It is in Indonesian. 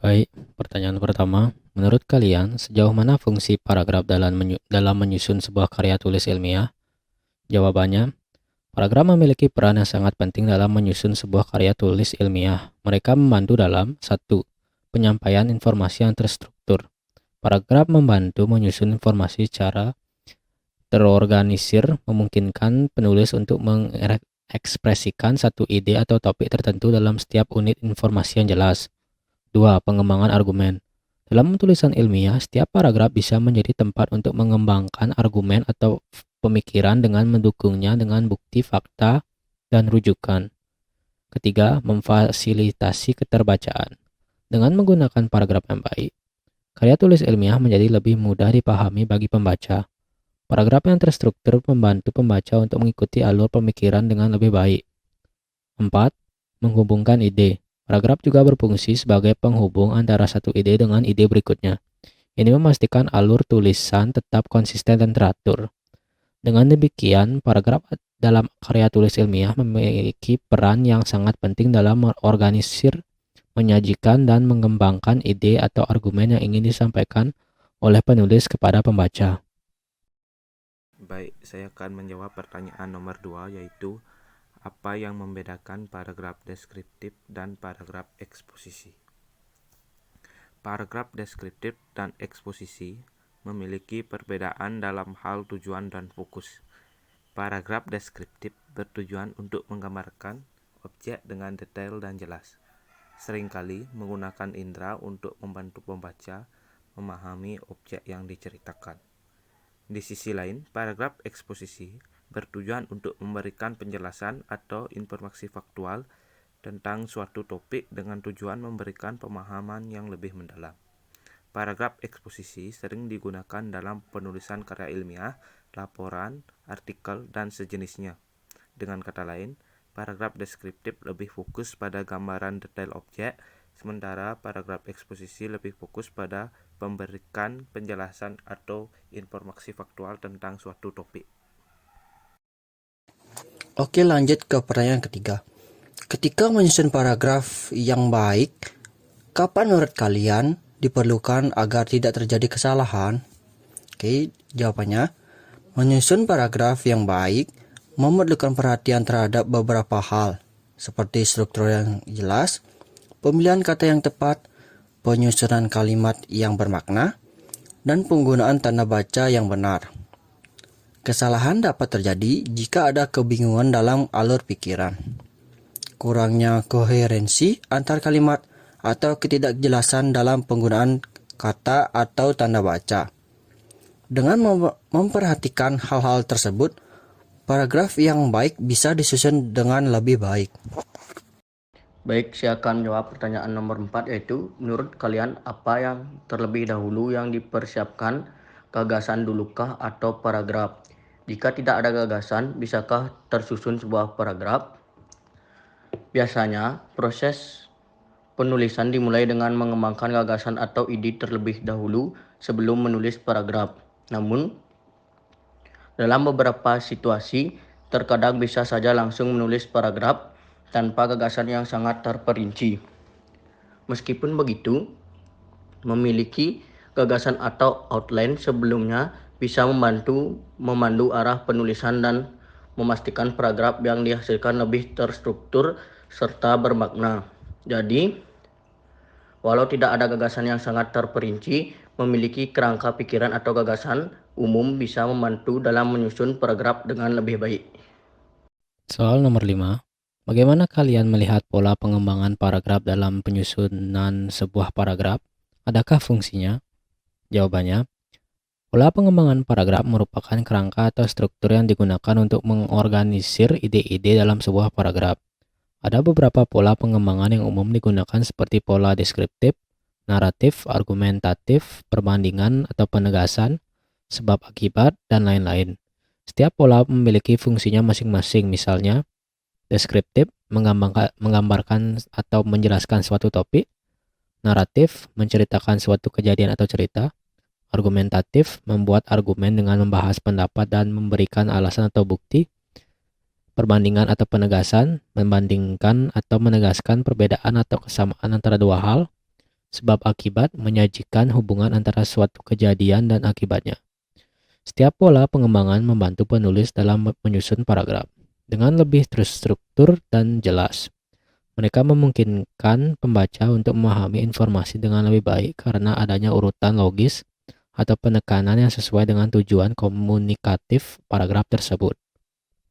Baik, pertanyaan pertama. Menurut kalian, sejauh mana fungsi paragraf dalam menyusun sebuah karya tulis ilmiah? Jawabannya, paragraf memiliki peran yang sangat penting dalam menyusun sebuah karya tulis ilmiah. Mereka membantu dalam satu, penyampaian informasi yang terstruktur. Paragraf membantu menyusun informasi secara terorganisir, memungkinkan penulis untuk mengekspresikan satu ide atau topik tertentu dalam setiap unit informasi yang jelas. 2. Pengembangan argumen. Dalam tulisan ilmiah, setiap paragraf bisa menjadi tempat untuk mengembangkan argumen atau pemikiran dengan mendukungnya dengan bukti, fakta, dan rujukan. Ketiga, memfasilitasi keterbacaan. Dengan menggunakan paragraf yang baik, karya tulis ilmiah menjadi lebih mudah dipahami bagi pembaca. Paragraf yang terstruktur membantu pembaca untuk mengikuti alur pemikiran dengan lebih baik. 4. Menghubungkan ide. Paragraf juga berfungsi sebagai penghubung antara satu ide dengan ide berikutnya. Ini memastikan alur tulisan tetap konsisten dan teratur. Dengan demikian, paragraf dalam karya tulis ilmiah memiliki peran yang sangat penting dalam mengorganisir, menyajikan, dan mengembangkan ide atau argumen yang ingin disampaikan oleh penulis kepada pembaca. Baik, saya akan menjawab pertanyaan nomor 2, yaitu apa yang membedakan paragraf deskriptif dan paragraf eksposisi. Paragraf deskriptif dan eksposisi memiliki perbedaan dalam hal tujuan dan fokus. Paragraf deskriptif bertujuan untuk menggambarkan objek dengan detail dan jelas. Seringkali menggunakan indera untuk membantu pembaca memahami objek yang diceritakan. Di sisi lain, paragraf eksposisi bertujuan untuk memberikan penjelasan atau informasi faktual tentang suatu topik dengan tujuan memberikan pemahaman yang lebih mendalam. Paragraf eksposisi sering digunakan dalam penulisan karya ilmiah, laporan, artikel, dan sejenisnya. Dengan kata lain, paragraf deskriptif lebih fokus pada gambaran detail objek, sementara paragraf eksposisi lebih fokus pada memberikan penjelasan atau informasi faktual tentang suatu topik. Oke, lanjut ke pertanyaan ketiga. Ketika menyusun paragraf yang baik, kapan menurut kalian diperlukan agar tidak terjadi kesalahan? Oke, jawabannya, menyusun paragraf yang baik memerlukan perhatian terhadap beberapa hal, seperti struktur yang jelas, pemilihan kata yang tepat, penyusunan kalimat yang bermakna, dan penggunaan tanda baca yang benar. Kesalahan dapat terjadi jika ada kebingungan dalam alur pikiran, kurangnya koherensi antar kalimat, atau ketidakjelasan dalam penggunaan kata atau tanda baca. Dengan memperhatikan hal-hal tersebut, paragraf yang baik bisa disusun dengan lebih baik. Baik, saya akan menjawab pertanyaan nomor 4, yaitu menurut kalian apa yang terlebih dahulu yang dipersiapkan, gagasan dulukah atau paragraf? Jika tidak ada gagasan, bisakah tersusun sebuah paragraf? Biasanya, proses penulisan dimulai dengan mengembangkan gagasan atau ide terlebih dahulu sebelum menulis paragraf. Namun, dalam beberapa situasi, terkadang bisa saja langsung menulis paragraf tanpa gagasan yang sangat terperinci. Meskipun begitu, memiliki gagasan atau outline sebelumnya bisa membantu memandu arah penulisan dan memastikan paragraf yang dihasilkan lebih terstruktur serta bermakna. Jadi, walau tidak ada gagasan yang sangat terperinci, memiliki kerangka pikiran atau gagasan umum bisa membantu dalam menyusun paragraf dengan lebih baik. Soal nomor 5. Bagaimana kalian melihat pola pengembangan paragraf dalam penyusunan sebuah paragraf? Adakah fungsinya? Jawabannya, pola pengembangan paragraf merupakan kerangka atau struktur yang digunakan untuk mengorganisir ide-ide dalam sebuah paragraf. Ada beberapa pola pengembangan yang umum digunakan seperti pola deskriptif, naratif, argumentatif, perbandingan atau penegasan, sebab akibat, dan lain-lain. Setiap pola memiliki fungsinya masing-masing, misalnya deskriptif menggambarkan atau menjelaskan suatu topik, naratif menceritakan suatu kejadian atau cerita, argumentatif membuat argumen dengan membahas pendapat dan memberikan alasan atau bukti, perbandingan atau penegasan membandingkan atau menegaskan perbedaan atau kesamaan antara dua hal, sebab akibat menyajikan hubungan antara suatu kejadian dan akibatnya. Setiap pola pengembangan membantu penulis dalam menyusun paragraf dengan lebih terstruktur dan jelas. Mereka memungkinkan pembaca untuk memahami informasi dengan lebih baik karena adanya urutan logis atau penekanan yang sesuai dengan tujuan komunikatif paragraf tersebut.